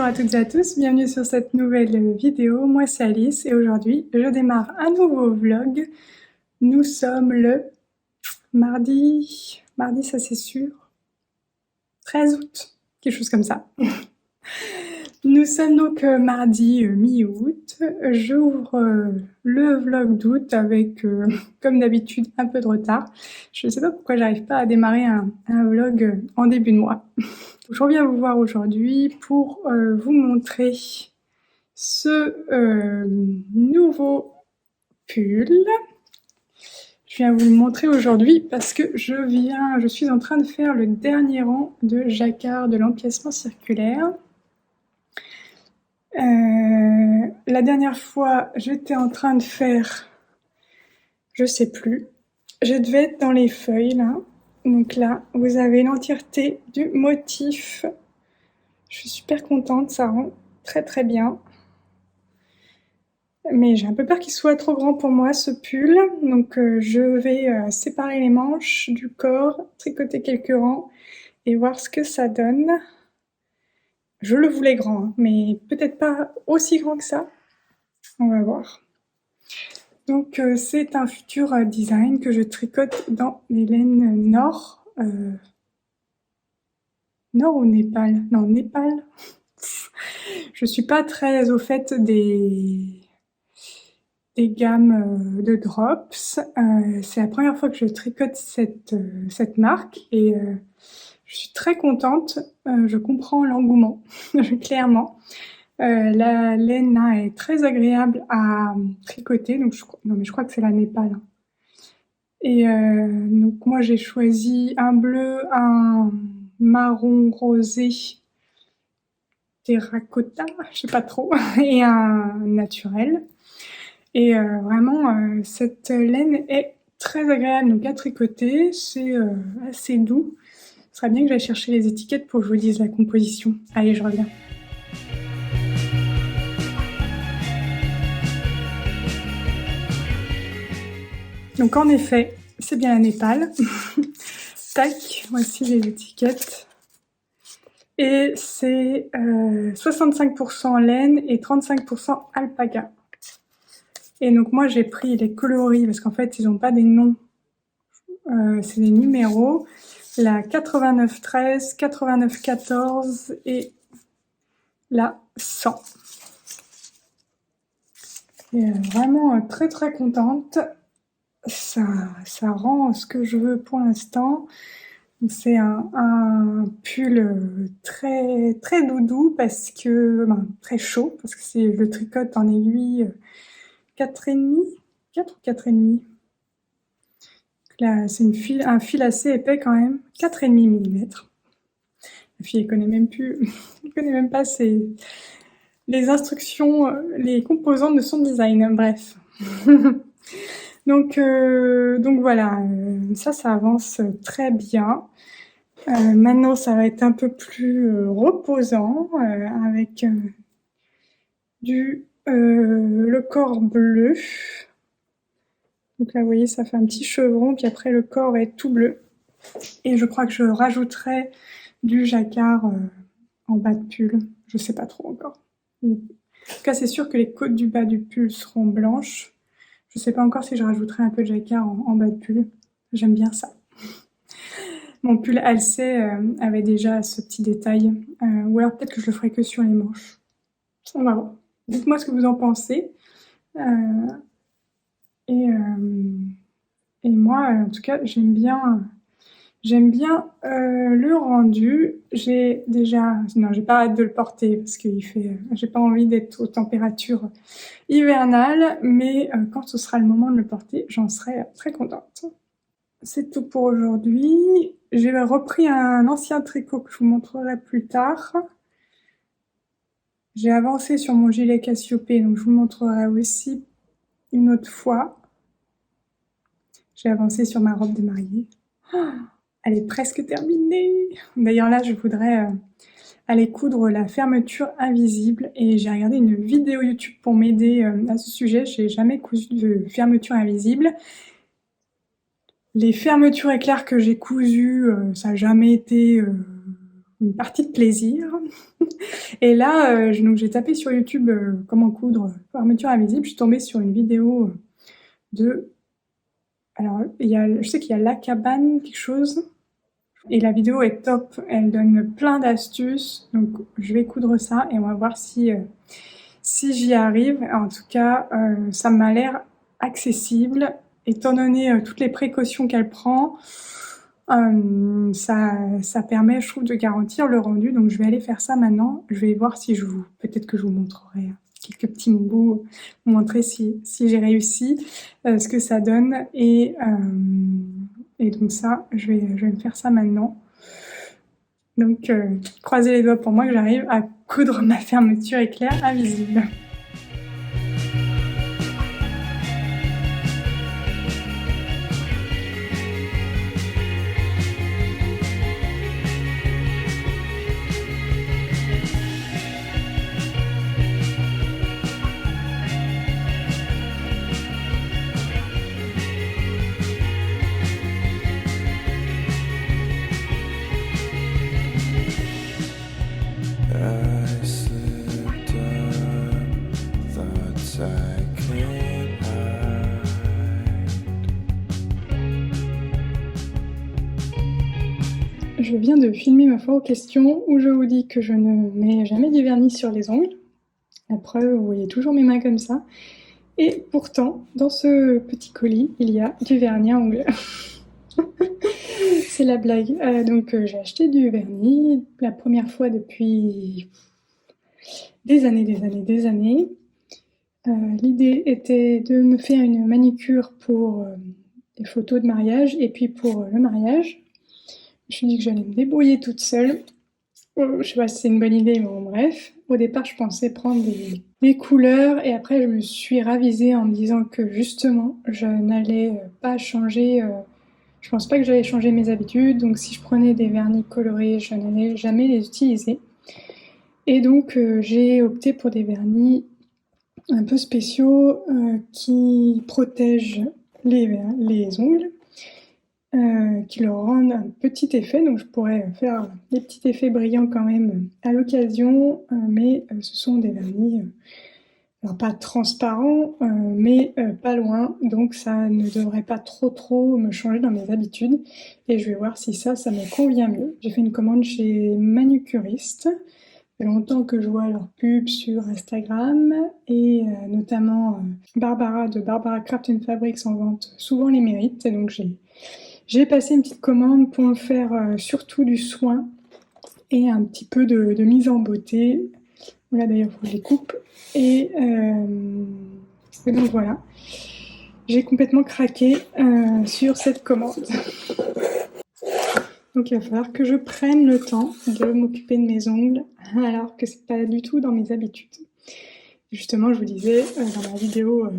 à toutes et à tous, bienvenue sur cette nouvelle vidéo. Moi c'est Alice et aujourd'hui je démarre un nouveau vlog. Nous sommes le mardi ça c'est sûr, 13 août, quelque chose comme ça. Nous sommes donc mardi mi-août. J'ouvre le vlog d'août avec, comme d'habitude, un peu de retard. Je ne sais pas pourquoi j'arrive pas à démarrer un vlog en début de mois. Je reviens vous voir aujourd'hui pour vous montrer ce nouveau pull. Je viens vous le montrer aujourd'hui parce que je suis en train de faire le dernier rang de jacquard de l'empiècement circulaire. La dernière fois, j'étais en train de faire, je sais plus, je devais être dans les feuilles là. Donc là, vous avez l'entièreté du motif. Je suis super contente, ça rend très très bien. Mais j'ai un peu peur qu'il soit trop grand pour moi ce pull. Donc je vais séparer les manches du corps, tricoter quelques rangs et voir ce que ça donne. Je le voulais grand, hein, mais peut-être pas aussi grand que ça. On va voir. Donc c'est un futur design que je tricote dans les laines Nord. Nord ou Népal? Non, Népal. Je suis pas très au fait des gammes de drops. C'est la première fois que je tricote cette marque et je suis très contente. Je comprends l'engouement, clairement. La laine là, est très agréable à tricoter, donc non mais je crois que c'est la Népal. Hein. Et donc moi j'ai choisi un bleu, un marron rosé, terracotta, je sais pas trop, et un naturel. Et vraiment cette laine est très agréable donc à tricoter, c'est assez doux. Ce serait bien que j'aille chercher les étiquettes pour que je vous dise la composition. Allez, je reviens. Donc en effet, c'est bien la Népal. Tac, voici les étiquettes. Et c'est 65% laine et 35% alpaga. Et donc moi j'ai pris les coloris parce qu'en fait ils n'ont pas des noms, c'est des numéros. La 8913, 8914 et la 100. Et vraiment très très contente. Ça rend ce que je veux pour l'instant. C'est un pull très très doudou parce que très chaud parce que je le tricote en aiguille 4,5, 4 ou 4,5. Là, c'est un fil assez épais quand même, 4,5 mm. La fille, elle connaît même plus, elle connaît même pas les instructions, les composantes de son design, bref. donc voilà, ça avance très bien. Maintenant, ça va être un peu plus reposant avec le corps bleu. Donc là, vous voyez, ça fait un petit chevron, puis après le corps va être tout bleu. Et je crois que je rajouterai du jacquard en bas de pull. Je sais pas trop encore. En tout cas, c'est sûr que les côtes du bas du pull seront blanches. Je sais pas encore si je rajouterai un peu de jacquard en bas de pull. J'aime bien ça. Mon pull Halsey avait déjà ce petit détail. Ou alors peut-être que je le ferai que sur les manches. On va voir. Dites-moi ce que vous en pensez. Et moi, en tout cas, j'aime bien le rendu. J'ai pas hâte de le porter parce que j'ai pas envie d'être aux températures hivernales, mais quand ce sera le moment de le porter, j'en serai très contente. C'est tout pour aujourd'hui. J'ai repris un ancien tricot que je vous montrerai plus tard. J'ai avancé sur mon gilet Cassiopée, donc je vous montrerai aussi une autre fois. J'ai avancé sur ma robe de mariée. Oh, elle est presque terminée. D'ailleurs là, je voudrais aller coudre la fermeture invisible et j'ai regardé une vidéo YouTube pour m'aider à ce sujet. J'ai jamais cousu de fermeture invisible. Les fermetures éclairs que j'ai cousues, ça n'a jamais été une partie de plaisir. Et là, donc j'ai tapé sur YouTube comment coudre armature invisible. Je suis tombée sur une vidéo de... Alors, je sais qu'il y a La Cabane, quelque chose. Et la vidéo est top. Elle donne plein d'astuces. Donc, je vais coudre ça et on va voir si j'y arrive. En tout cas, ça m'a l'air accessible. Étant donné toutes les précautions qu'elle prend, ça permet, je trouve, de garantir le rendu. Donc je vais aller faire ça maintenant. Je vais voir si peut-être que je vous montrerai quelques petits bouts, vous montrer si j'ai réussi, ce que ça donne. Et donc ça, je vais me faire ça maintenant. Donc croisez les doigts pour moi que j'arrive à coudre ma fermeture éclair invisible. Je viens de filmer ma foire aux questions où je vous dis que je ne mets jamais du vernis sur les ongles. La preuve, vous voyez toujours mes mains comme ça. Et pourtant, dans ce petit colis, il y a du vernis à ongles. C'est la blague. Donc j'ai acheté du vernis la première fois depuis des années. L'idée était de me faire une manicure pour les photos de mariage et puis pour le mariage. Je me suis dit que j'allais me débrouiller toute seule. Je sais pas si c'est une bonne idée, mais bon, bref. Au départ, je pensais prendre des couleurs et après, je me suis ravisée en me disant que justement, je n'allais pas changer. Je pense pas que j'allais changer mes habitudes, donc si je prenais des vernis colorés, je n'allais jamais les utiliser. Et donc, j'ai opté pour des vernis un peu spéciaux qui protègent les ongles. Qui leur rendent un petit effet, donc je pourrais faire des petits effets brillants quand même à l'occasion, mais ce sont des vernis, alors pas transparents, mais pas loin, donc ça ne devrait pas trop me changer dans mes habitudes, et je vais voir si ça me convient mieux. J'ai fait une commande chez Manucuriste, ça fait longtemps que je vois leurs pubs sur Instagram, et notamment Barbara de Barbara Craft & Fabrics en vente souvent les mérites, et donc j'ai passé une petite commande pour me faire surtout du soin et un petit peu de mise en beauté. Voilà, d'ailleurs, il faut que je les coupe. Et donc voilà, j'ai complètement craqué sur cette commande. Donc il va falloir que je prenne le temps de m'occuper de mes ongles, alors que c'est pas du tout dans mes habitudes. Justement, je vous disais dans ma vidéo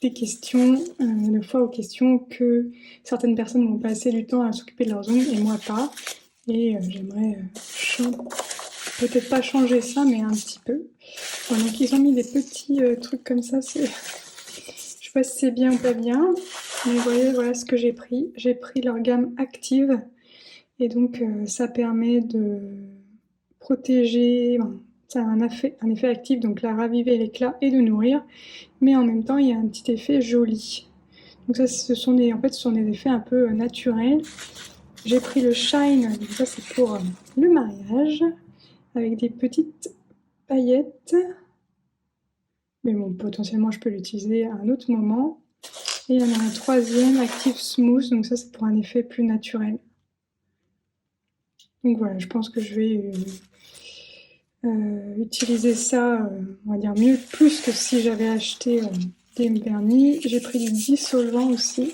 des questions, de fois aux questions, que certaines personnes vont passer du temps à s'occuper de leurs ongles et moi pas. Et j'aimerais peut-être pas changer ça, mais un petit peu. Bon, donc ils ont mis des petits trucs comme ça. Je sais pas si c'est bien ou pas bien, mais vous voyez, voilà ce que j'ai pris. J'ai pris leur gamme Active, et donc ça permet de protéger. Ça a un effet actif, donc la raviver l'éclat et de nourrir, mais en même temps il y a un petit effet joli. Donc ça, ce sont des effets un peu naturels. J'ai pris le Shine, donc ça c'est pour le mariage, avec des petites paillettes. Mais bon, potentiellement je peux l'utiliser à un autre moment. Et il y en a un troisième, Active Smooth, donc ça c'est pour un effet plus naturel. Donc voilà, je pense que je vais utiliser ça, on va dire mieux, plus que si j'avais acheté des vernis. J'ai pris du dissolvant aussi.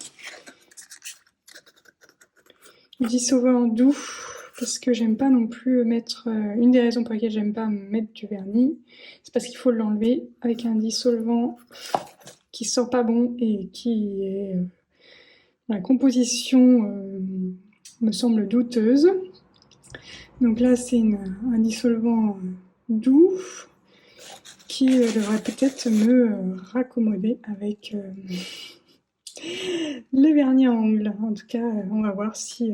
Du dissolvant doux, parce que j'aime pas non plus mettre... une des raisons pour lesquelles j'aime pas mettre du vernis, c'est parce qu'il faut l'enlever avec un dissolvant qui sent pas bon et qui est... la composition me semble douteuse. Donc là, c'est un dissolvant doux qui devrait peut-être me raccommoder avec le vernis à ongles. En tout cas, on va voir si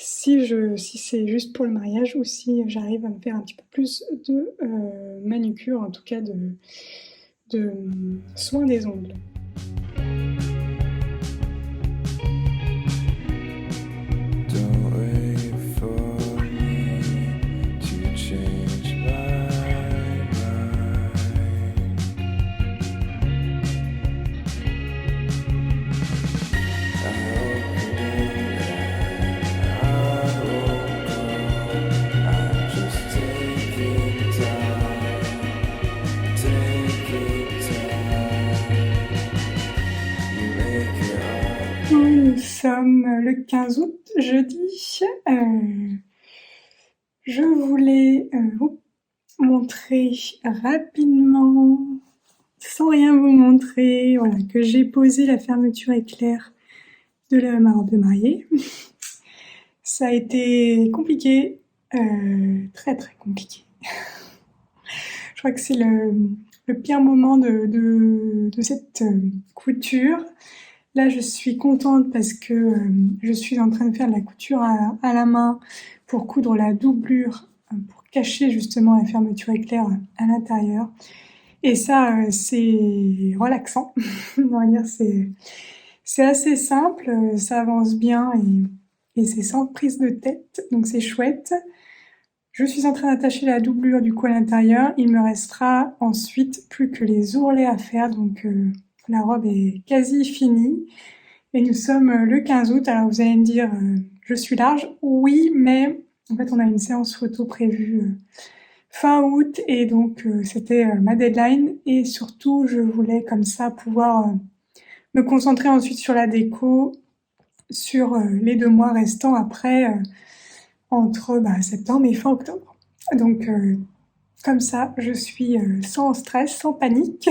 si c'est juste pour le mariage ou si j'arrive à me faire un petit peu plus de manucure, en tout cas de soin des ongles. Don't wait for me to change my mind. I hope I won't go. I'm just taking time. You make it hard. Nous sommes le 15 août, jeudi. Je voulais vous montrer rapidement, sans rien vous montrer, voilà, que j'ai posé la fermeture éclair de ma robe de mariée. Ça a été compliqué, très très compliqué. Je crois que c'est le pire moment de cette couture. Là, je suis contente parce que je suis en train de faire de la couture à la main pour coudre la doublure, pour cacher justement la fermeture éclair à l'intérieur. Et ça, c'est relaxant. On va dire, c'est assez simple, ça avance bien et c'est sans prise de tête, donc c'est chouette. Je suis en train d'attacher la doublure du coup à l'intérieur. Il me restera ensuite plus que les ourlets à faire, donc la robe est quasi finie. Et nous sommes le 15 août, alors vous allez me dire, je suis large. Oui, mais en fait on a une séance photo prévue fin août et donc c'était ma deadline. Et surtout, je voulais comme ça pouvoir me concentrer ensuite sur la déco, sur les 2 mois restants après, entre septembre et fin octobre. Donc comme ça, je suis sans stress, sans panique,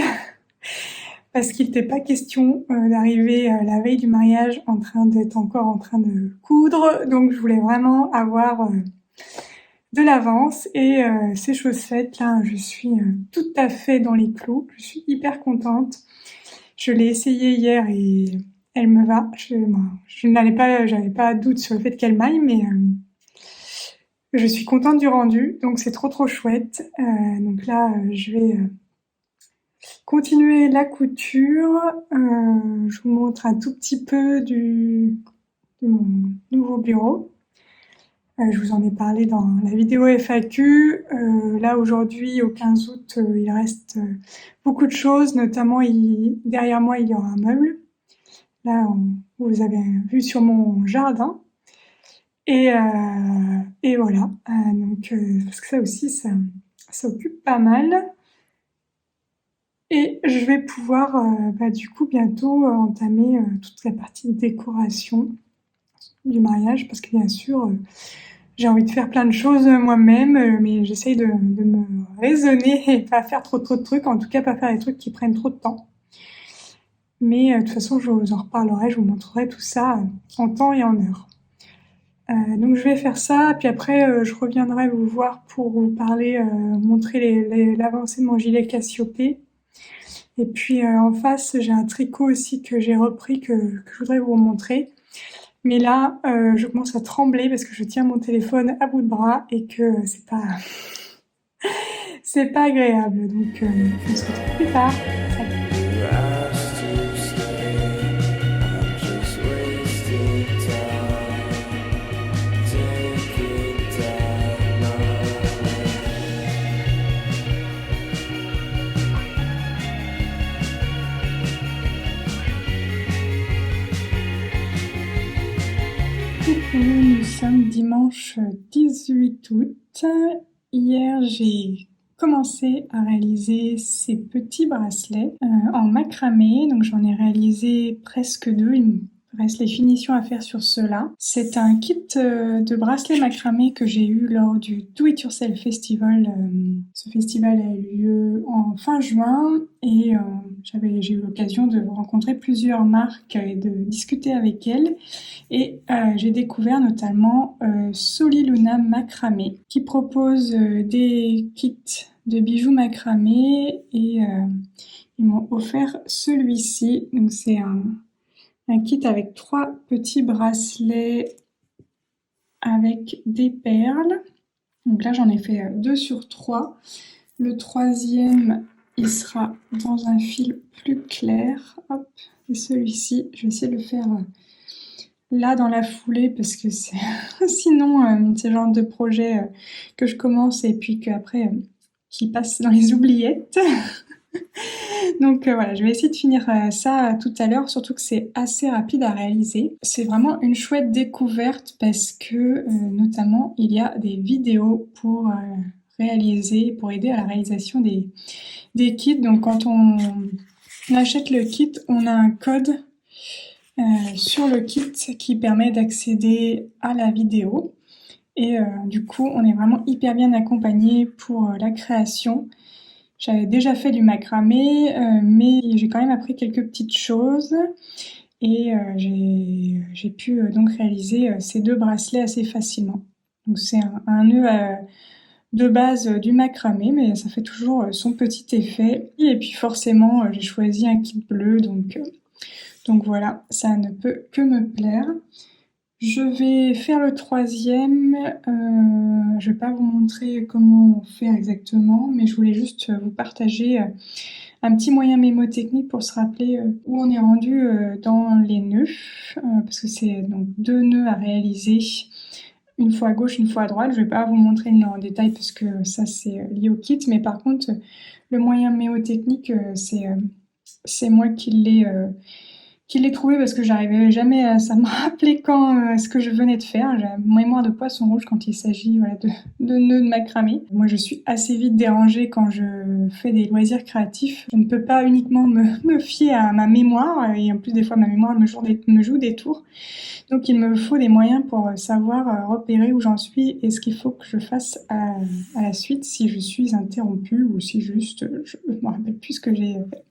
parce qu'il n'était pas question d'arriver la veille du mariage d'être encore en train de coudre. Donc je voulais vraiment avoir de l'avance et c'est chose faite. Là, je suis tout à fait dans les clous. Je suis hyper contente. Je l'ai essayée hier et elle me va. J'avais pas de doute sur le fait qu'elle m'aille, mais je suis contente du rendu, donc c'est trop trop chouette. Donc là, je vais continuer la couture. Je vous montre un tout petit peu de mon nouveau bureau. Je vous en ai parlé dans la vidéo FAQ. Là aujourd'hui, au 15 août, il reste beaucoup de choses, notamment derrière moi il y aura un meuble. Là, vous avez vu sur mon jardin. Et voilà, donc parce que ça aussi, ça occupe pas mal. Et je vais pouvoir du coup bientôt entamer toute la partie de décoration du mariage, parce que bien sûr, j'ai envie de faire plein de choses moi-même, mais j'essaye de me raisonner et pas faire trop de trucs, en tout cas pas faire des trucs qui prennent trop de temps. Mais de toute façon, je vous en reparlerai, je vous montrerai tout ça en temps et en heure. Donc je vais faire ça, puis après je reviendrai vous voir pour vous parler, montrer l'avancée de mon gilet Cassiopée. Et puis en face, j'ai un tricot aussi que j'ai repris que je voudrais vous montrer. Mais là, je commence à trembler parce que je tiens mon téléphone à bout de bras et que c'est pas agréable. Donc on se retrouve plus tard. Salut. You asked to stay. I'm just wasting time. Taking time away. Coucou, nous sommes dimanche 18 août. Hier, j'ai commencé à réaliser ces petits bracelets en macramé. Donc j'en ai réalisé presque 2. Il me reste les finitions à faire sur ceux-là. C'est un kit de bracelets macramé que j'ai eu lors du Do It Yourself Festival. Ce festival a eu lieu en fin juin et j'ai eu l'occasion de rencontrer plusieurs marques et de discuter avec elles. Et j'ai découvert notamment Soliluna Macramé qui propose des kits de bijoux macramé et ils m'ont offert celui-ci. Donc c'est un kit avec 3 petits bracelets avec des perles. Donc là j'en ai fait 2 sur 3. Le troisième, il sera dans un fil plus clair. Hop. Et celui-ci, je vais essayer de le faire là dans la foulée parce que c'est sinon c'est le genre de projet que je commence et puis qu'après qui passe dans les oubliettes. Donc voilà, je vais essayer de finir ça tout à l'heure, surtout que c'est assez rapide à réaliser. C'est vraiment une chouette découverte parce que notamment il y a des vidéos pour pour aider à la réalisation des kits. Donc quand on achète le kit, on a un code sur le kit qui permet d'accéder à la vidéo. Et du coup, on est vraiment hyper bien accompagné pour la création. J'avais déjà fait du macramé, mais j'ai quand même appris quelques petites choses. Et j'ai pu donc réaliser ces 2 bracelets assez facilement. Donc c'est un nœud de base du macramé, mais ça fait toujours son petit effet. Et puis forcément, j'ai choisi un kit bleu, donc voilà, ça ne peut que me plaire. Je vais faire le troisième. Je vais pas vous montrer comment faire exactement, mais je voulais juste vous partager un petit moyen mémotechnique pour se rappeler où on est rendu dans les nœuds, parce que c'est donc 2 nœuds à réaliser, une fois à gauche, une fois à droite. Je vais pas vous montrer en détail parce que ça c'est lié au kit, mais par contre le moyen mémotechnique c'est moi qui l'ai trouvé parce que j'arrivais jamais à me rappeler quand ce que je venais de faire. J'ai la mémoire de poisson rouge quand il s'agit de nœuds de macramé. Moi, je suis assez vite dérangée quand je fais des loisirs créatifs. Je ne peux pas uniquement me fier à ma mémoire, et en plus des fois ma mémoire me joue des tours. Donc il me faut des moyens pour savoir repérer où j'en suis et ce qu'il faut que je fasse à la suite si je suis interrompue ou si juste je ne me rappelle plus ce que j'ai fait.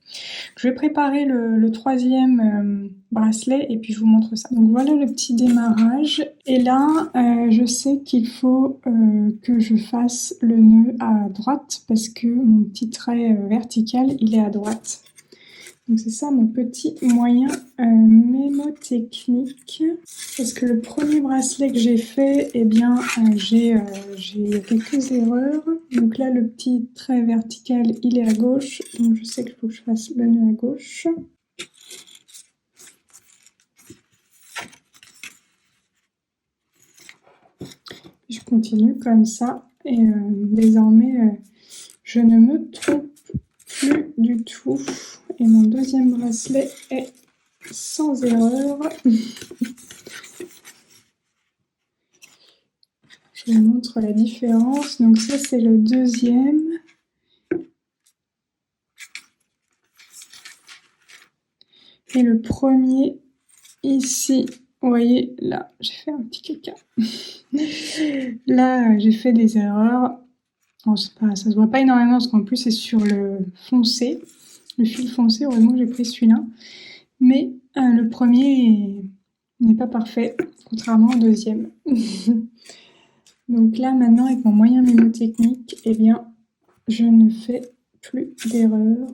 Je vais préparer le troisième bracelet et puis je vous montre ça. Donc voilà le petit démarrage. Et là, je sais qu'il faut que je fasse le nœud à droite parce que mon petit trait vertical, il est à droite. Donc c'est ça mon petit moyen mémotechnique. Parce que le premier bracelet que j'ai fait, eh bien j'ai quelques erreurs. Donc là le petit trait vertical il est à gauche. Donc je sais qu'il faut que je fasse le nœud à gauche. Je continue comme ça. Et désormais je ne me trompe plus du tout. Et mon deuxième bracelet est sans erreur. Je vous montre la différence. Donc ça c'est le deuxième. Et le premier ici, vous voyez là, j'ai fait un petit caca. Là j'ai fait des erreurs. Bon, ça se voit pas énormément parce qu'en plus c'est sur le foncé. Le fil foncé, heureusement que j'ai pris celui-là. Mais le premier n'est pas parfait, contrairement au deuxième. Donc là, maintenant, avec mon moyen mémotechnique, eh bien, je ne fais plus d'erreur.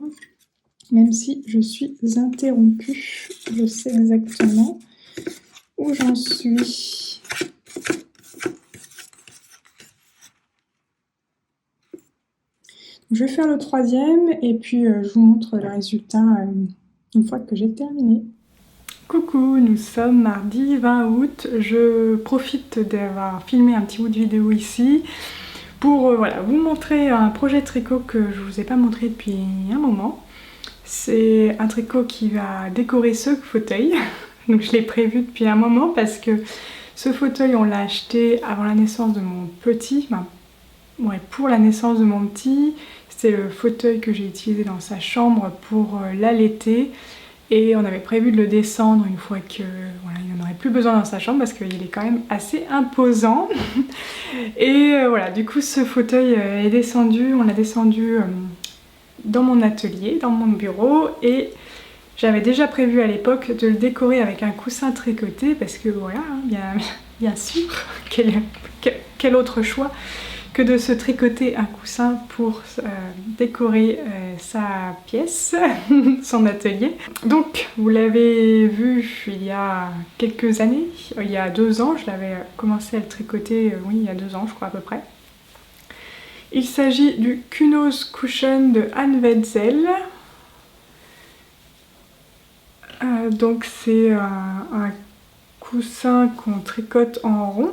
Même si je suis interrompue, je sais exactement où j'en suis. Je vais faire le troisième et puis je vous montre le résultat une fois que j'ai terminé. Coucou, nous sommes mardi 20 août. Je profite d'avoir filmé un petit bout de vidéo ici pour voilà, vous montrer un projet de tricot que je vous ai pas montré depuis un moment. C'est un tricot qui va décorer ce fauteuil. Donc je l'ai prévu depuis un moment parce que ce fauteuil on l'a acheté avant la naissance de mon petit, pour la naissance de mon petit. C'était le fauteuil que j'ai utilisé dans sa chambre pour l'allaiter. Et on avait prévu de le descendre une fois que voilà, il n'en aurait plus besoin dans sa chambre parce qu'il est quand même assez imposant. Et voilà, du coup ce fauteuil est descendu, on l'a descendu dans mon atelier, dans mon bureau, et j'avais déjà prévu à l'époque de le décorer avec un coussin tricoté parce que voilà, bien sûr, quel autre choix que de se tricoter un coussin pour décorer sa pièce, son atelier. Donc, vous l'avez vu il y a quelques années, il y a 2 ans, je l'avais commencé à le tricoter, oui, il y a 2 ans, je crois à peu près. Il s'agit du Kunos Cushion de Anne Wetzel. Donc c'est un coussin qu'on tricote en rond.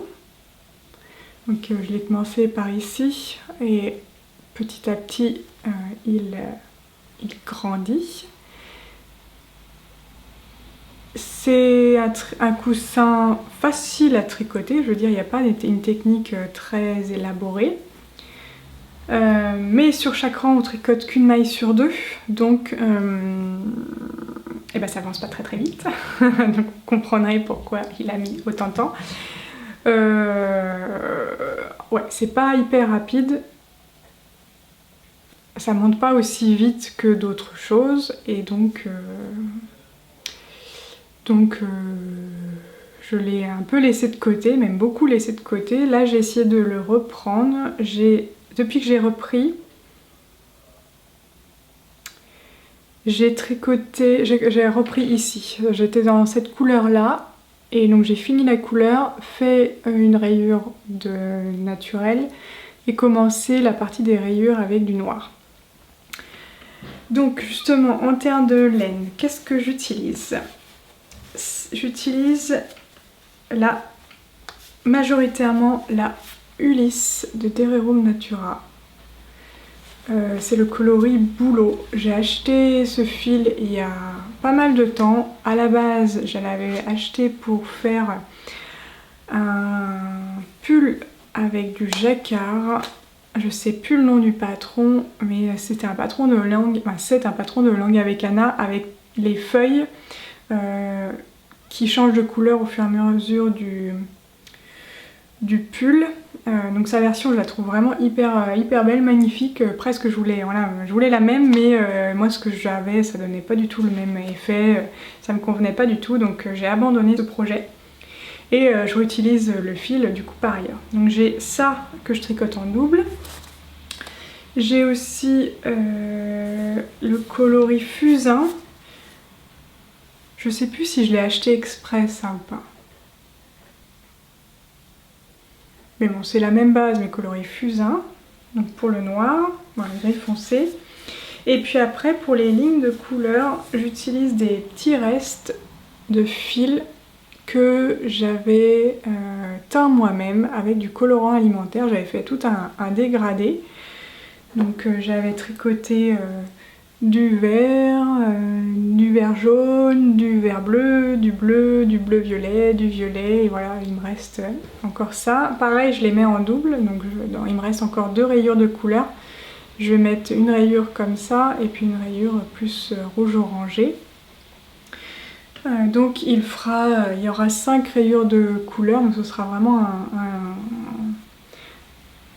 Donc je l'ai commencé par ici et petit à petit il grandit. C'est un coussin facile à tricoter, je veux dire il n'y a pas une technique très élaborée. Mais sur chaque rang on tricote qu'une maille sur 2, donc et ben ça avance pas très vite. Donc vous comprendrez pourquoi il a mis autant de temps. Ouais, c'est pas hyper rapide. Ça monte pas aussi vite que d'autres choses et donc je l'ai un peu laissé de côté, même beaucoup laissé de côté. Là j'ai essayé de le reprendre. Depuis que j'ai repris, j'ai tricoté, j'ai repris ici. J'étais dans cette couleur là et donc j'ai fini la couleur, fait une rayure naturelle et commencé la partie des rayures avec du noir. Donc justement en termes de laine, qu'est-ce que j'utilise? J'utilise majoritairement la Ulysse de Tererum Natura. C'est le coloris bouleau. J'ai acheté ce fil il y a pas mal de temps. À la base, je l'avais acheté pour faire un pull avec du jacquard. Je sais plus le nom du patron, mais c'était un patron de langue. Enfin, c'est un patron de langue avec Anna, avec les feuilles qui changent de couleur au fur et à mesure du pull. Donc sa version je la trouve vraiment hyper belle, magnifique, presque je voulais la même, mais moi ce que j'avais ça donnait pas du tout le même effet, ça me convenait pas du tout, donc j'ai abandonné ce projet et je réutilise le fil du coup par ailleurs. Donc j'ai ça que je tricote en double, j'ai aussi le coloris fusain, je sais plus si je l'ai acheté exprès ça ou pas. Mais bon, c'est la même base, mais coloris fusain. Donc pour le noir, voilà, gris foncé. Et puis après, pour les lignes de couleur, j'utilise des petits restes de fil que j'avais teint moi-même avec du colorant alimentaire. J'avais fait tout un dégradé. Donc j'avais tricoté du vert jaune, du vert bleu, du bleu violet, du violet, et voilà, il me reste encore ça. Pareil, je les mets en double, donc il me reste encore 2 rayures de couleur. Je vais mettre une rayure comme ça et puis une rayure plus rouge orangé. Donc il y aura 5 rayures de couleur, donc ce sera vraiment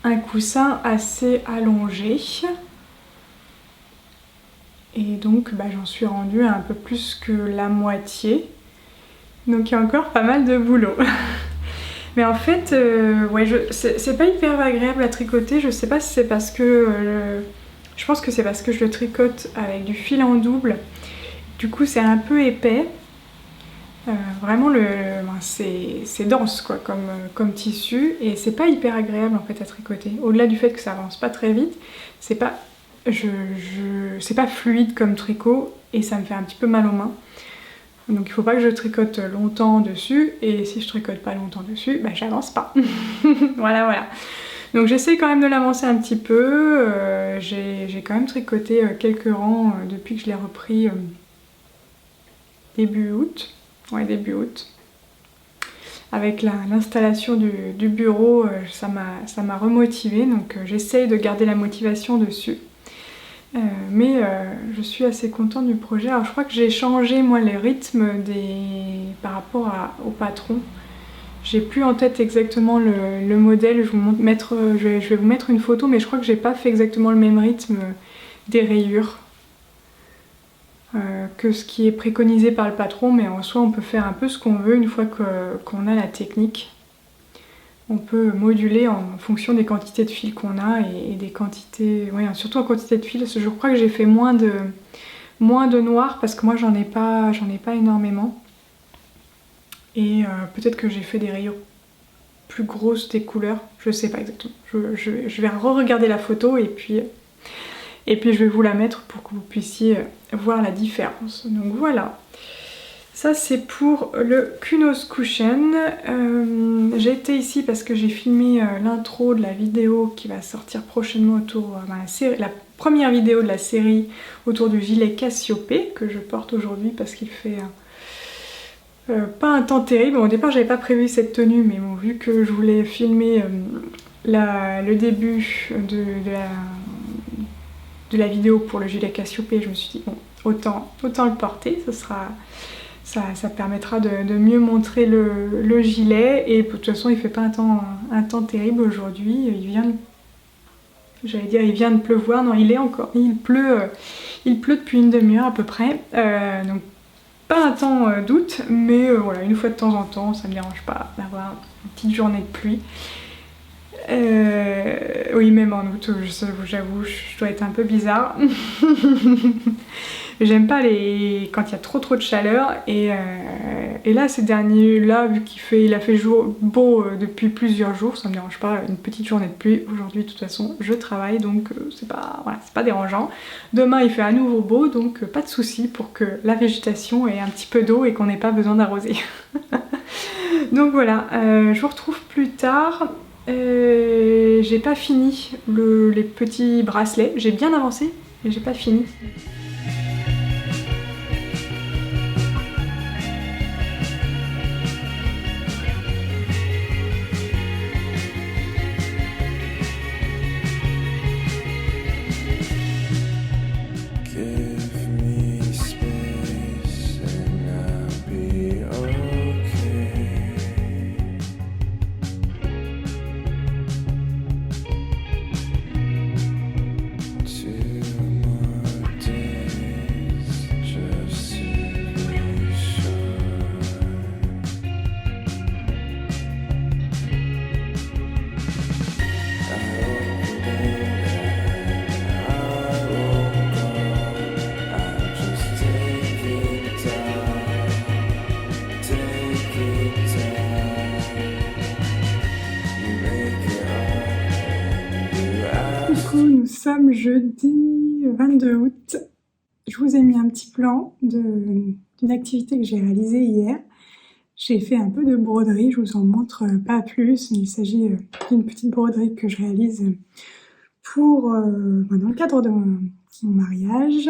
un coussin assez allongé. Et donc j'en suis rendue à un peu plus que la moitié. Donc il y a encore pas mal de boulot. Mais en fait, ouais, c'est pas hyper agréable à tricoter. Je sais pas si c'est parce que... je pense que c'est parce que je le tricote avec du fil en double. Du coup c'est un peu épais. Vraiment c'est dense quoi comme tissu. Et c'est pas hyper agréable en fait à tricoter. Au-delà du fait que ça avance pas très vite, c'est pas fluide comme tricot et ça me fait un petit peu mal aux mains. Donc il faut pas que je tricote longtemps dessus et si je tricote pas longtemps dessus, j'avance pas. Voilà. Donc j'essaie quand même de l'avancer un petit peu. J'ai quand même tricoté quelques rangs depuis que je l'ai repris début août. Ouais, début août. Avec l'installation du bureau, ça m'a remotivée, donc j'essaye de garder la motivation dessus. Mais je suis assez contente du projet. Alors je crois que j'ai changé moi les rythmes par rapport au patron. J'ai plus en tête exactement le modèle, je vais vous mettre une photo, mais je crois que j'ai pas fait exactement le même rythme des rayures que ce qui est préconisé par le patron, mais en soi on peut faire un peu ce qu'on veut une fois qu'on a la technique. on peut moduler en fonction des quantités de fil qu'on a et des quantités, ouais, surtout en quantité de fil. Je crois que j'ai fait moins de noir parce que moi j'en ai pas énormément. Et peut-être que j'ai fait des rayures plus grosses des couleurs, je sais pas exactement. Je vais re-regarder la photo et puis je vais vous la mettre pour que vous puissiez voir la différence. Donc voilà. Ça c'est pour le Kunos Cushion. J'ai été ici parce que j'ai filmé l'intro de la vidéo qui va sortir prochainement autour la première vidéo de la série autour du gilet Cassiopée que je porte aujourd'hui parce qu'il fait pas un temps terrible. Bon, au départ j'avais pas prévu cette tenue mais bon, vu que je voulais filmer le début de la vidéo pour le gilet Cassiopée, je me suis dit bon, autant le porter, ça permettra de mieux montrer le gilet. Et de toute façon il fait pas un temps terrible aujourd'hui. Il vient de pleuvoir, non il pleut depuis une demi-heure à peu près, donc pas un temps d'août, mais voilà, une fois de temps en temps ça me dérange pas d'avoir une petite journée de pluie. Oui, même en août, j'avoue, je dois être un peu bizarre. J'aime pas quand il y a trop de chaleur et là ces là vu il a fait beau depuis plusieurs jours, ça me dérange pas une petite journée de pluie. Aujourd'hui de toute façon je travaille donc c'est pas dérangeant. Demain il fait à nouveau beau donc pas de souci pour que la végétation ait un petit peu d'eau et qu'on n'ait pas besoin d'arroser. Donc voilà, je vous retrouve plus tard. J'ai pas fini les petits bracelets, j'ai bien avancé mais j'ai pas fini. Give me space and I'll be okay. 2 more days just to be sure. I won't go there, I won't go. I'll just take it down, you make it hard, you ask. Coucou, nous sommes jeudi 22 août. Je vous ai mis un petit plan d'une activité que j'ai réalisée hier. J'ai fait un peu de broderie, je vous en montre pas plus. Il s'agit d'une petite broderie que je réalise dans le cadre de mon mariage.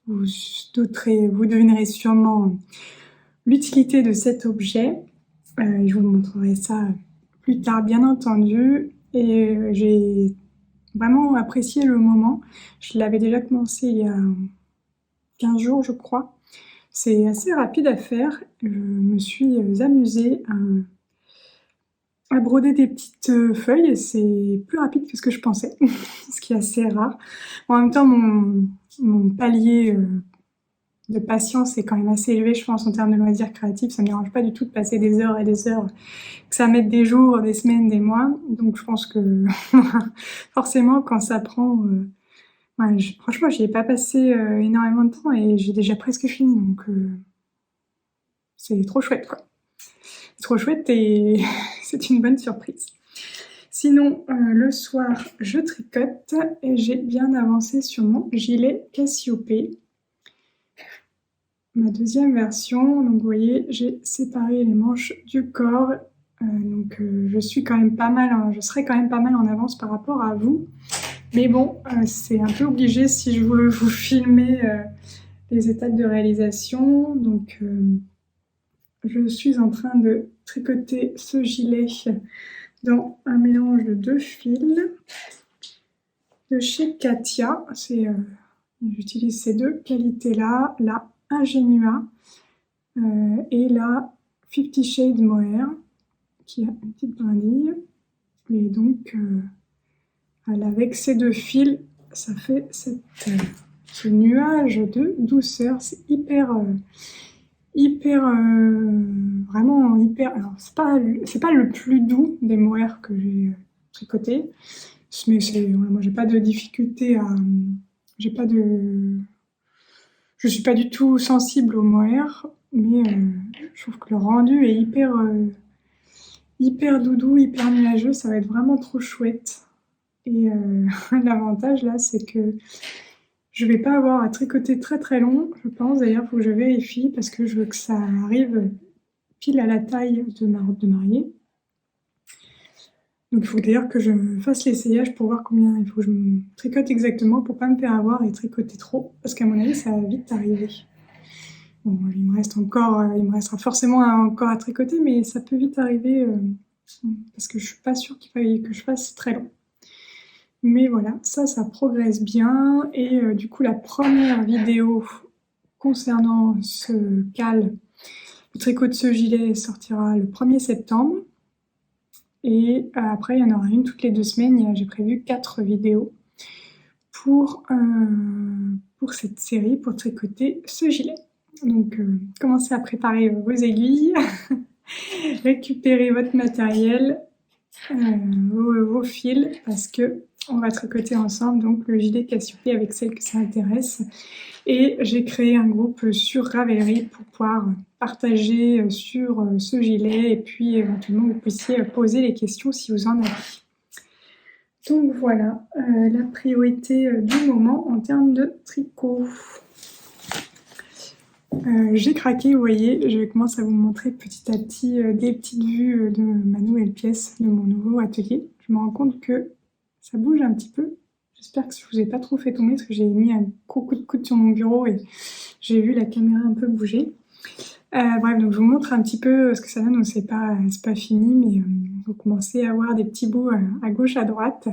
Vous devinerez sûrement l'utilité de cet objet. Je vous montrerai ça plus tard, bien entendu. Et j'ai vraiment apprécié le moment. Je l'avais déjà commencé il y a 15 jours, je crois. C'est assez rapide à faire. Je me suis amusée à broder des petites feuilles et c'est plus rapide que ce que je pensais, ce qui est assez rare. En même temps, mon palier de patience est quand même assez élevé, je pense, en termes de loisirs créatifs. Ça me dérange pas du tout de passer des heures et des heures, que ça mette des jours, des semaines, des mois. Donc je pense que forcément, quand ça prend... franchement, j'y ai pas passé énormément de temps et j'ai déjà presque fini. Donc c'est trop chouette, quoi. C'est trop chouette et c'est une bonne surprise. Sinon, le soir, je tricote et j'ai bien avancé sur mon gilet Cassiopée. Ma deuxième version, donc vous voyez, j'ai séparé les manches du corps. Je serai quand même pas mal en avance par rapport à vous. Mais bon, c'est un peu obligé si je veux vous filmer les étapes de réalisation. Donc je suis en train de tricoter ce gilet dans un mélange de 2 fils de chez Katia. J'utilise ces 2 qualités-là, la Ingenua et la 50 Shades Mohair, qui a une petite brindille. Et donc, avec ces 2 fils, ça fait ce nuage de douceur. C'est hyper hyper, vraiment hyper. Alors c'est pas le plus doux des mohair que j'ai tricoté, mais voilà, moi j'ai pas de difficulté à, j'ai pas de, je suis pas du tout sensible au mohair, mais je trouve que le rendu est hyper doudou, hyper nuageux, ça va être vraiment trop chouette. Et l'avantage là, c'est que je vais pas avoir à tricoter très très long, je pense. D'ailleurs, il faut que je vérifie parce que je veux que ça arrive pile à la taille de ma robe de mariée. Donc il faut d'ailleurs que je fasse l'essayage pour voir combien il faut que je me tricote exactement pour pas me faire avoir et tricoter trop, parce qu'à mon avis, ça va vite arriver. Bon, il me restera forcément encore à tricoter, mais ça peut vite arriver parce que je suis pas sûre qu'il faille que je fasse très long. Mais voilà, ça progresse bien. Et du coup, la première vidéo concernant ce cal, le tricot de ce gilet, sortira le 1er septembre. Et après, il y en aura une toutes les 2 semaines. J'ai prévu 4 vidéos pour cette série, pour tricoter ce gilet. Donc, commencez à préparer vos aiguilles, récupérez votre matériel, vos fils, parce que on va tricoter ensemble donc le gilet Cassiopée avec celle que ça intéresse. Et j'ai créé un groupe sur Ravelry pour pouvoir partager sur ce gilet et puis éventuellement vous puissiez poser les questions si vous en avez. Donc voilà, la priorité du moment en termes de tricot. J'ai craqué, vous voyez, je commence à vous montrer petit à petit des petites vues de ma nouvelle pièce, de mon nouveau atelier. Je me rends compte que ça bouge un petit peu. J'espère que je vous ai pas trop fait tomber parce que j'ai mis un gros coup de coude sur mon bureau et j'ai vu la caméra un peu bouger. Bref, donc je vous montre un petit peu ce que ça donne. Donc c'est pas fini, mais vous commencez à avoir des petits bouts à gauche, à droite.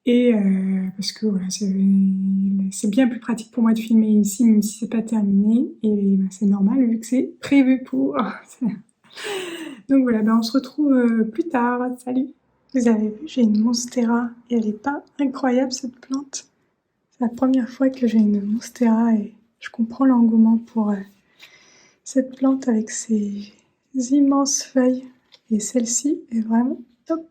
Et parce que voilà, c'est bien plus pratique pour moi de filmer ici, même si c'est pas terminé. Et bah, c'est normal vu que c'est prévu pour. Donc voilà, on se retrouve plus tard. Salut! Vous avez vu, j'ai une monstera et elle est pas incroyable cette plante. C'est la première fois que j'ai une monstera et je comprends l'engouement pour cette plante avec ses immenses feuilles. Et celle-ci est vraiment top.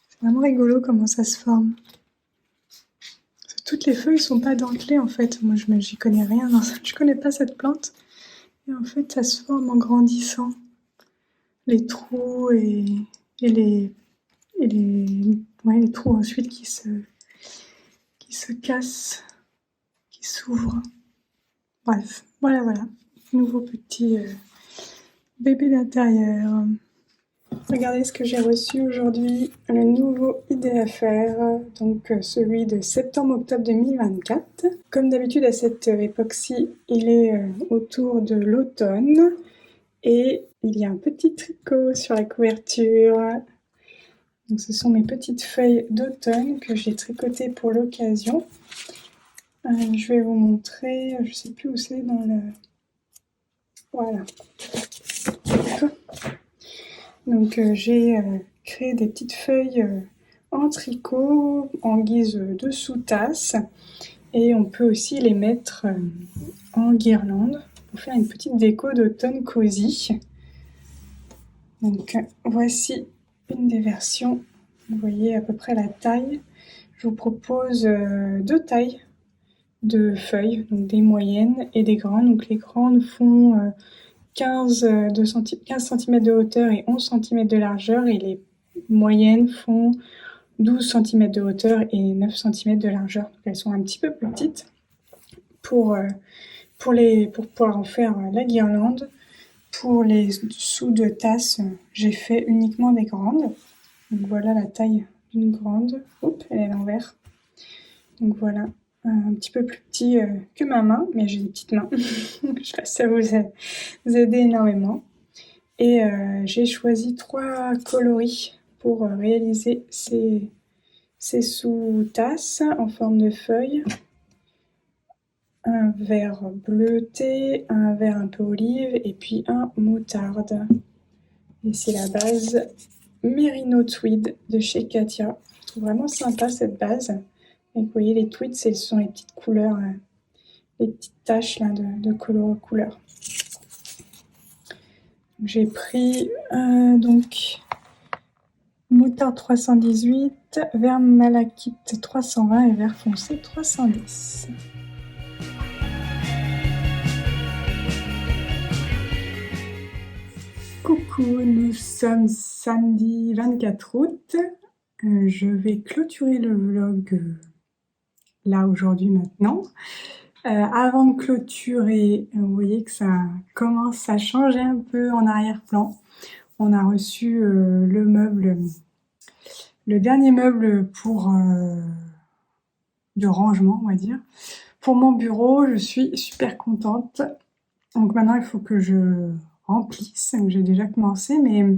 C'est vraiment rigolo comment ça se forme. Toutes les feuilles sont pas dentelées en fait. Moi j'y connais rien, je connais pas cette plante. Et en fait ça se forme en grandissant. Les trous et les trous ensuite qui se cassent, qui s'ouvrent. Bref, voilà. Nouveau petit bébé d'intérieur. Regardez ce que j'ai reçu aujourd'hui, le nouveau idée à faire, donc celui de septembre-octobre 2024. Comme d'habitude à cette époque-ci, il est autour de l'automne et il y a un petit tricot sur la couverture. Donc ce sont mes petites feuilles d'automne que j'ai tricotées pour l'occasion. Je vais vous montrer, je sais plus où c'est dans le... Voilà. Donc j'ai créé des petites feuilles en tricot en guise de sous-tasse et on peut aussi les mettre en guirlande pour faire une petite déco d'automne cosy. Donc voici une des versions, vous voyez à peu près la taille. Je vous propose 2 tailles de feuilles, donc des moyennes et des grandes. Donc les grandes font 15 cm de hauteur et 11 cm de largeur et les moyennes font 12 cm de hauteur et 9 cm de largeur. Donc elles sont un petit peu plus petites pour pouvoir en faire la guirlande. Pour les sous de tasse, j'ai fait uniquement des grandes. Donc voilà la taille d'une grande. Oups, elle est à l'envers. Donc voilà, un petit peu plus petit que ma main, mais j'ai des petites mains. Je sais pas si ça vous aider énormément. Et j'ai choisi 3 coloris pour réaliser ces sous-tasses en forme de feuilles. Un vert bleuté, un vert un peu olive et puis un moutarde. Et c'est la base Merino Tweed de chez Katia. Je trouve vraiment sympa cette base. Et vous voyez les tweeds, ce sont les petites couleurs les petites taches là de couleur. J'ai pris donc moutarde 318, vert malachite 320 et vert foncé 310. Coucou, nous sommes samedi 24 août. Je vais clôturer le vlog là aujourd'hui maintenant. Avant de clôturer, vous voyez que ça commence à changer un peu en arrière-plan. On a reçu le dernier meuble pour de rangement, on va dire. Pour mon bureau, je suis super contente. Donc maintenant, il faut que je remplisse. J'ai déjà commencé, mais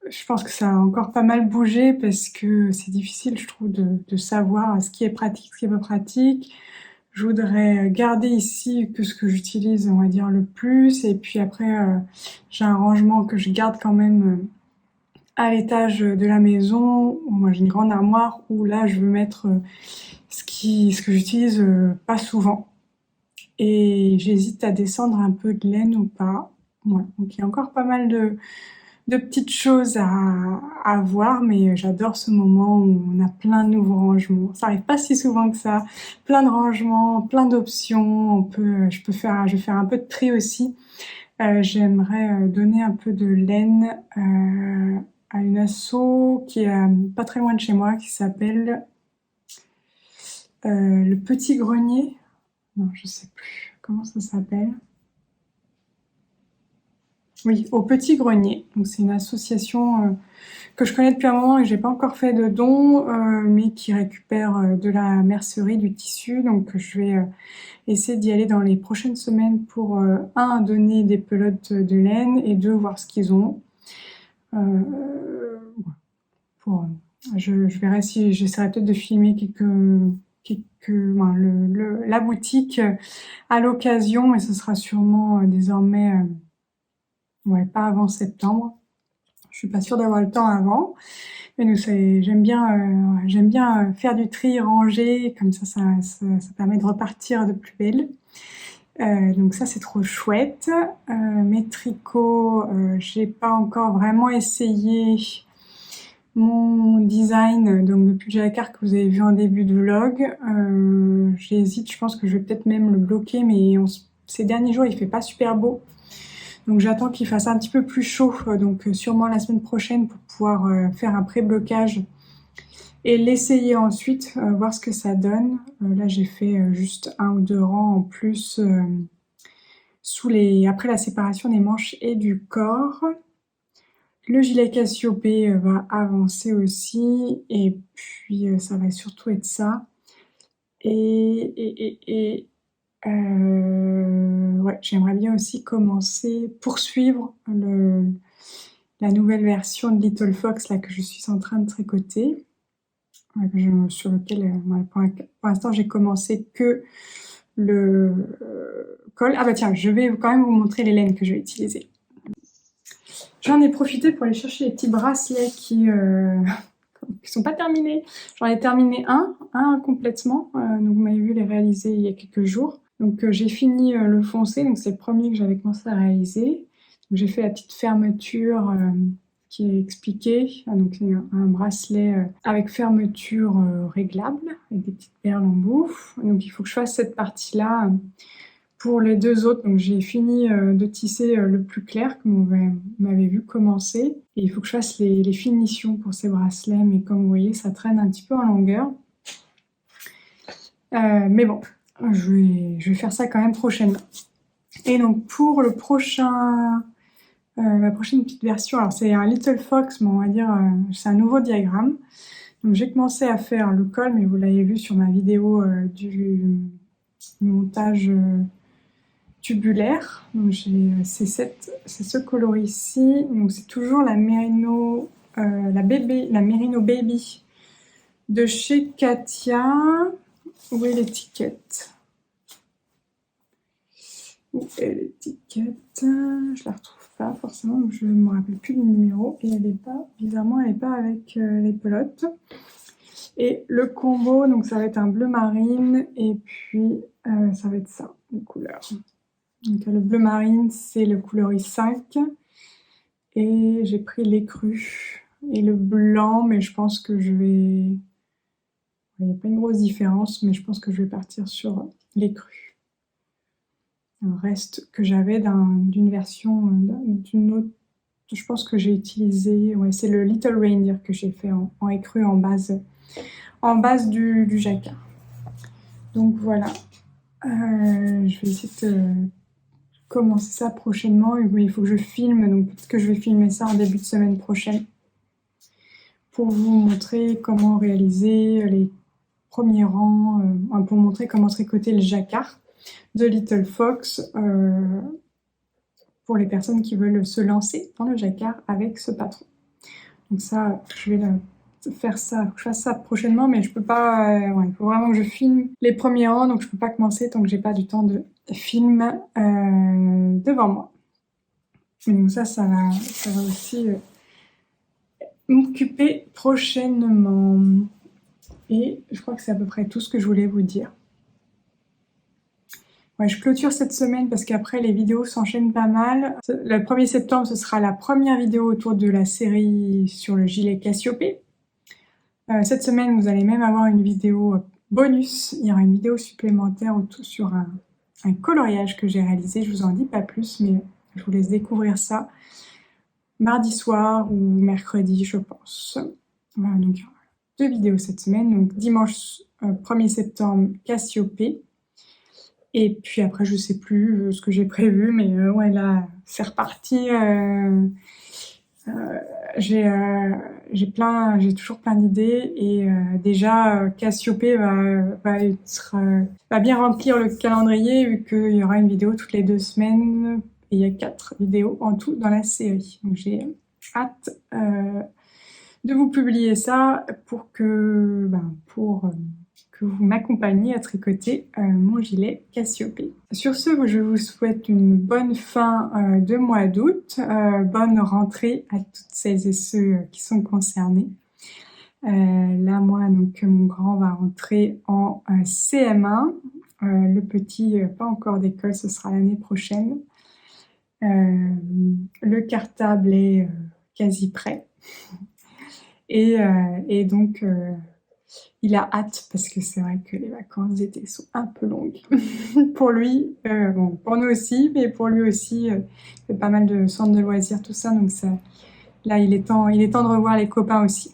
je pense que ça a encore pas mal bougé parce que c'est difficile, je trouve, de savoir ce qui est pratique, ce qui est pas pratique. Je voudrais garder ici que ce que j'utilise, on va dire, le plus. Et puis après, j'ai un rangement que je garde quand même à l'étage de la maison. Moi, j'ai une grande armoire où là, je veux mettre ce que j'utilise pas souvent. Et j'hésite à descendre un peu de laine ou pas. Voilà. Donc il y a encore pas mal de petites choses à voir, mais j'adore ce moment où on a plein de nouveaux rangements. Ça arrive pas si souvent que ça. Plein de rangements, plein d'options. Je vais faire un peu de tri aussi. J'aimerais donner un peu de laine à une asso qui est pas très loin de chez moi, qui s'appelle Le Petit Grenier. Non, je sais plus comment ça s'appelle. Oui, au Petit Grenier. Donc c'est une association que je connais depuis un moment et que j'ai pas encore fait de don, mais qui récupère de la mercerie du tissu. Donc je vais essayer d'y aller dans les prochaines semaines pour donner des pelotes de laine et voir ce qu'ils ont. Je verrai si j'essaierai peut-être de filmer la boutique à l'occasion, mais ce sera sûrement désormais pas avant septembre. Je suis pas sûre d'avoir le temps avant, mais j'aime bien faire du tri, ranger, comme ça permet de repartir de plus belle. Donc ça c'est trop chouette. Mes tricots, j'ai pas encore vraiment essayé mon design, donc le pull jacquard que vous avez vu en début de vlog. J'hésite, je pense que je vais peut-être même le bloquer, mais ces derniers jours il fait pas super beau. Donc j'attends qu'il fasse un petit peu plus chaud, donc sûrement la semaine prochaine pour pouvoir faire un pré-blocage et l'essayer ensuite, voir ce que ça donne. Là j'ai fait juste 1 ou 2 rangs en plus après la séparation des manches et du corps. Le gilet Cassiopée va avancer aussi, et puis ça va surtout être ça. Ouais, j'aimerais bien aussi poursuivre la nouvelle version de Little Fox là, que je suis en train de tricoter, sur lequel pour l'instant j'ai commencé que le col. Ah bah tiens, je vais quand même vous montrer les laines que je vais utiliser. J'en ai profité pour aller chercher les petits bracelets qui sont pas terminés. J'en ai terminé un complètement, donc vous m'avez vu les réaliser il y a quelques jours. Donc j'ai fini le foncé, donc c'est le premier que j'avais commencé à réaliser. J'ai fait la petite fermeture qui est expliquée. Donc c'est un bracelet avec fermeture réglable, avec des petites perles en bouffe. Donc il faut que je fasse cette partie-là pour les deux autres. Donc j'ai fini de tisser le plus clair, comme vous m'avez vu commencer. Et il faut que je fasse les finitions pour ces bracelets, mais comme vous voyez, ça traîne un petit peu en longueur. Mais bon, je vais faire ça quand même prochainement. Et donc pour la prochaine petite version, alors c'est un Little Fox, mais on va dire c'est un nouveau diagramme. Donc j'ai commencé à faire le col, mais vous l'avez vu sur ma vidéo du montage tubulaire. Donc c'est ce coloris-ci. Donc c'est toujours la Merino Baby de chez Katia. Où est l'étiquette? Où est l'étiquette? Je la retrouve pas forcément, donc je ne me rappelle plus du numéro. Et bizarrement, elle n'est pas avec les pelotes. Et le combo, donc ça va être un bleu marine et puis ça va être ça, les couleurs. Donc le bleu marine, c'est le coloris 5 et j'ai pris l'écru et le blanc, mais je pense que je vais... Il n'y a pas une grosse différence, mais je pense que je vais partir sur l'écru. Un reste que j'avais d'une version, d'une autre, je pense que j'ai utilisé, ouais, c'est le Little Reindeer que j'ai fait en écru en base du jacquard. Donc voilà, je vais essayer de commencer ça prochainement. Il faut que je filme, donc peut-être que je vais filmer ça en début de semaine prochaine pour vous montrer comment réaliser les premiers rangs, pour vous montrer comment tricoter le jacquard de Little Fox pour les personnes qui veulent se lancer dans le jacquard avec ce patron. Donc ça, je vais faire ça, je fasse ça prochainement, mais je peux pas, il faut vraiment que je filme les premiers rangs, donc je peux pas commencer tant que j'ai pas du temps de film devant moi. Et donc ça va aussi m'occuper prochainement. Et je crois que c'est à peu près tout ce que je voulais vous dire. Ouais, je clôture cette semaine parce qu'après les vidéos s'enchaînent pas mal. Le 1er septembre, ce sera la première vidéo autour de la série sur le gilet Cassiopée. Cette semaine, vous allez même avoir une vidéo bonus. Il y aura une vidéo supplémentaire sur un coloriage que j'ai réalisé. Je vous en dis pas plus, mais je vous laisse découvrir ça mardi soir ou mercredi, je pense. Voilà, donc 2 vidéos cette semaine. Donc dimanche 1er septembre, Cassiopée. Et puis après, je sais plus ce que j'ai prévu, mais ouais, là, c'est reparti. J'ai toujours plein d'idées et déjà Cassiopée va bien remplir le calendrier vu qu'il y aura une vidéo toutes les 2 semaines et il y a 4 vidéos en tout dans la série. Donc j'ai hâte de vous publier ça pour que vous m'accompagniez à tricoter mon gilet Cassiopée. Sur ce, je vous souhaite une bonne fin de mois d'août, bonne rentrée à toutes celles et ceux qui sont concernés. Là, moi, donc, mon grand va rentrer en CM1. Le petit, pas encore d'école, ce sera l'année prochaine. Le cartable est quasi prêt. Et donc, il a hâte parce que c'est vrai que les vacances d'été sont un peu longues pour lui, pour nous aussi, mais pour lui aussi, il fait pas mal de centres de loisirs, tout ça, donc ça, là il est temps de revoir les copains aussi.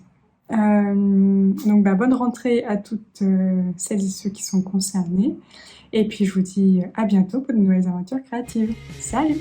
Donc bonne rentrée à toutes celles et ceux qui sont concernés, et puis je vous dis à bientôt pour de nouvelles aventures créatives. Salut!